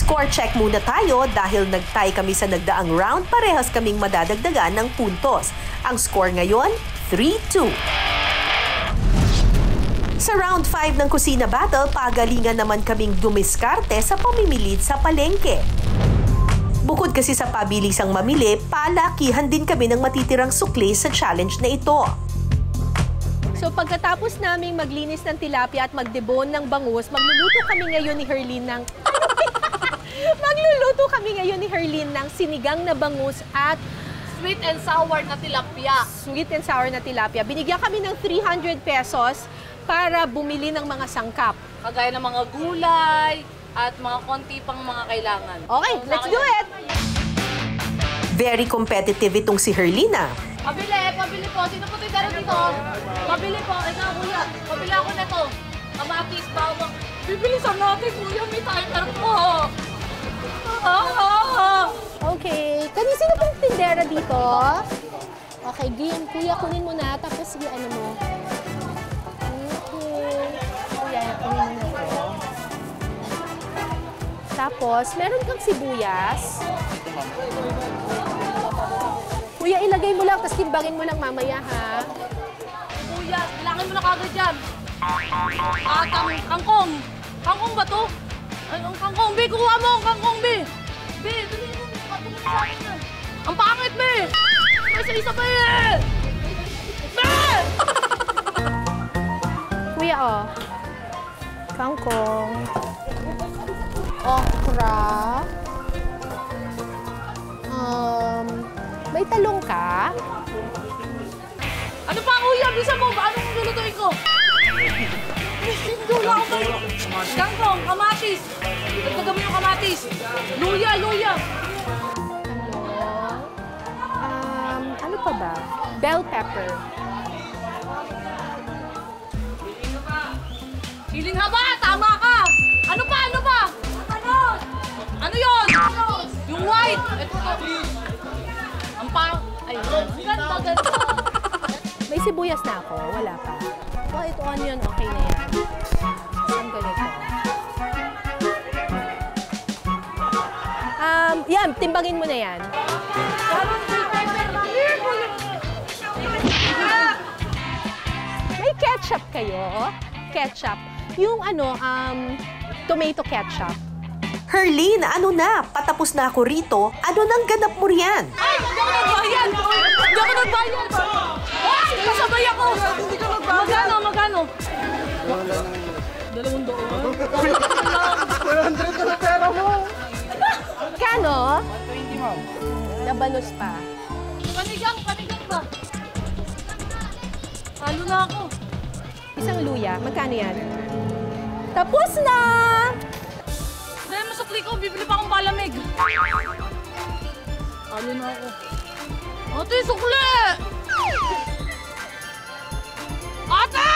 Score check muna tayo dahil nag-tie kami sa nagdaang round, parehas kaming madadagdagan ng puntos. Ang score ngayon, 3-2. Sa round 5 ng Kusina Battle, pagalingan naman kaming dumiskarte sa pamimilit sa palengke. Bukod kasi sa pabilisang mamili, palakihan din kami ng matitirang sukli sa challenge na ito. So pagkatapos naming maglinis ng tilapia at magdebon ng bangus, magluluto kami ngayon ni Herlin ng sinigang na bangus at sweet and sour na tilapia. Sweet and sour na tilapia. Binigyan kami ng 300 pesos para bumili ng mga sangkap. Kagaya ng mga gulay at mga konti pang mga kailangan. Okay, let's do it! Very competitive itong si Herlina. Pabili po. Sino po tayo dito? Pabili po. Ito, kuya. Pabili ako nito. Kamatis, bawang. Bibilisan natin, kuya. May timer po. Okay. Sino pong tindera dito? Okay, game. Kuya, kunin mo na. Tapos, ano mo. Okay. Kuya, kunin mo na to. Tapos, meron kang sibuyas. Kuya, ilagay mo lang, tapos timbangin mo lang mamaya, ha? Kuya, bilangin mo na kagad yan. Kangkong. Kangkong ba to? Ang kangkong, Bi. Kuha mo ang kangkong, Bi. Bi, dali mo. Patuloy sa akin na. Ang pangit, Bi. May isa-isa pa eh. Bi! Kuya, oh. Kangkong. Okra. May talong ka? Ano pa, kuya? Bisa mo ba? Anong lulutuin ko? Sindula ako ba? Kangkong, kamatis. Dagdagan mo yung kamatis. Luya. Ano pa ba? Bell pepper. Siling haba, tama ka. Ano pa? Ano yun? Yung white. Ito. Ang pang... Ayun. Ganda. May sibuyas na ako. Wala pa. Oh, ito onion. Okay na yan. Saan ganito? Yan. Timbangin mo na yan. May ketchup kayo? Ketchup. Yung tomato ketchup. Herlin, ano na? Patapos na ako rito. Ano nang ganap mo riyan? Ay! Hindi ako nagbayad! Kasabay ako! Hindi ka nagbayad! Magkano? 200. 100 na pera mo! Kano? 120, ma'am. Nabalos pa. Panigang ba? Halo na ako. Isang luya. Magkano yan? Tapos na! Dahil mo sukli ko, bibili pa akong palamig. Halo na ako. Ate, sukli! Ate!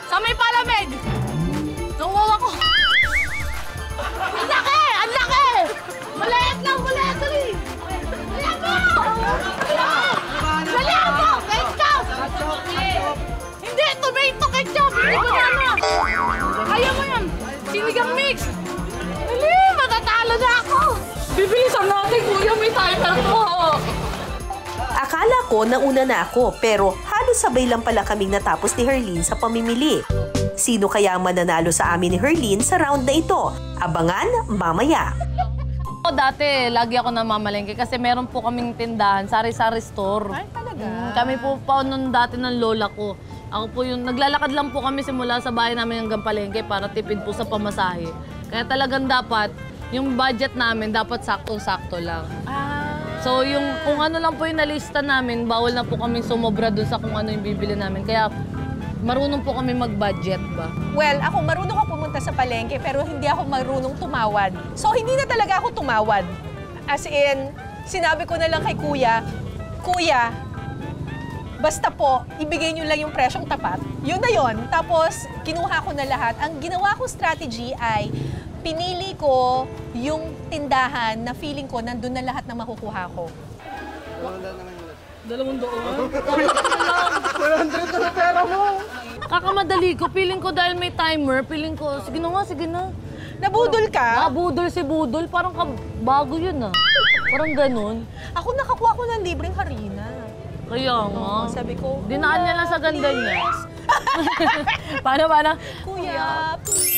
Sa may palamig! Nawawa ko. Ang laki! Maliit lang! Dali! Maliit mo! Ketchup! Hindi! Tomato ketchup! Hindi ko na! Ayaw mo yan! Sinigang mix! Dali! Matatalo na ako! Bibilisan natin, kuya! May timer po! Akala ko nauna na ako, pero halos sabay lang pala kaming natapos ni Herlin sa pamimili. Sino kaya ang mananalo sa amin ni Herlin sa round na ito? Abangan mamaya. Dati, lagi ako namamalengke kasi meron po kaming tindahan, sari-sari store. Ay, talaga? Kami po pa noon dati ng lola ko. Ako po yung, naglalakad lang po kami simula sa bahay namin hanggang palengke para tipid po sa pamasahe. Kaya talagang dapat, yung budget namin, dapat saktong-sakto lang. So, kung ano lang po yung nalista namin, bawal na po kaming sumobra dun sa kung ano yung bibili namin. Kaya, marunong po kami mag-budget ba? Well, ako marunong ako pumunta sa palengke pero hindi ako marunong tumawad. So, hindi na talaga ako tumawad. As in, sinabi ko na lang kay Kuya, Kuya, basta po, ibigay niyo lang yung presyong tapat. Yun na yun. Tapos, kinuha ko na lahat. Ang ginawa kong strategy ay pinili ko yung tindahan na feeling ko nandun na lahat na makukuha ko. 200. 100 na pera mo! Kakamadali ko. Feeling ko dahil may timer, feeling ko, sige na nga, sige na. Nabudol ka? Budol si Budol, parang bago yun ah. Parang ganun. Ako nakakuha ko ng libreng harina. Kaya nga. Sabi ko, Dinaan niya lang sa ganda niya. Paano? Kuya, please.